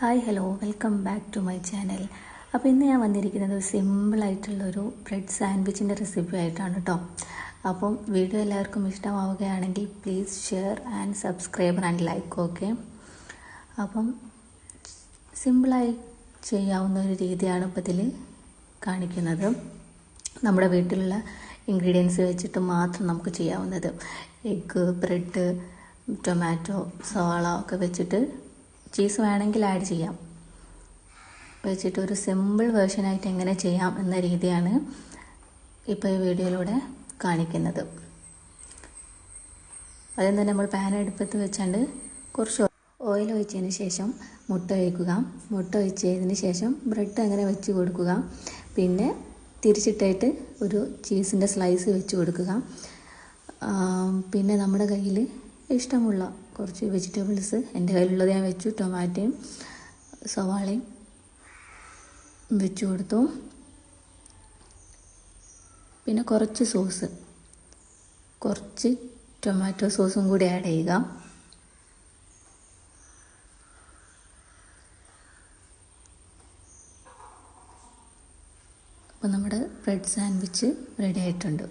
Hi hello welcome back to my channel. അപ്പോൾ ഇന്ന് ഞാൻ വന്നിരിക്കുന്നത് ഒരു സിമ്പിളായിട്ടുള്ളൊരു ബ്രെഡ് സാൻഡ്വിച്ചിൻ്റെ റെസിപ്പി ആയിട്ടാണ് കേട്ടോ. അപ്പം വീഡിയോ എല്ലാവർക്കും ഇഷ്ടമാവുകയാണെങ്കിൽ please share and subscribe and like. Okay, അപ്പം സിമ്പിളായി ചെയ്യാവുന്ന ഒരു രീതിയാണ് ഇപ്പോൾ ഇതിൽ കാണിക്കുന്നത്. നമ്മുടെ വീട്ടിലുള്ള ഇൻഗ്രീഡിയൻസ് വെച്ചിട്ട് മാത്രം നമുക്ക് ചെയ്യാവുന്നത്. എഗ്ഗ്, ബ്രെഡ്, ടൊമാറ്റോ, സവാള ഒക്കെ വെച്ചിട്ട് ചീസ് വേണമെങ്കിൽ ആഡ് ചെയ്യാം വെച്ചിട്ട് ഒരു സിമ്പിൾ വേർഷനായിട്ട് എങ്ങനെ ചെയ്യാം എന്ന രീതിയാണ് ഇപ്പോൾ ഈ വീഡിയോയിലൂടെ കാണിക്കുന്നത്. ആദ്യം തന്നെ നമ്മൾ പാൻ അടുപ്പത്ത് വെച്ചാണ്ട് കുറച്ച് ഓയിൽ ഒഴിച്ചതിന് ശേഷം മുട്ട ഒഴിക്കുക. മുട്ട ഒഴിച്ചതിന് ശേഷം ബ്രെഡ് അങ്ങനെ വെച്ച് കൊടുക്കുക. പിന്നെ തിരിച്ചിട്ടായിട്ട് ഒരു ചീസിൻ്റെ സ്ലൈസ് വെച്ച് കൊടുക്കുക. പിന്നെ നമ്മുടെ കയ്യിൽ ഇഷ്ടമുള്ള കുറച്ച് വെജിറ്റബിൾസ് എൻ്റെ കയ്യിലുള്ളത് ഞാൻ വെച്ചു. ടൊമാറ്റോയും സവാളയും വെച്ച് കൊടുത്തു. പിന്നെ കുറച്ച് സോസ്, കുറച്ച് ടൊമാറ്റോ സോസും കൂടി ആഡ് ചെയ്യുക. അപ്പോൾ നമ്മുടെ ബ്രെഡ് സാൻഡ്വിച്ച് റെഡി ആയിട്ടുണ്ട്.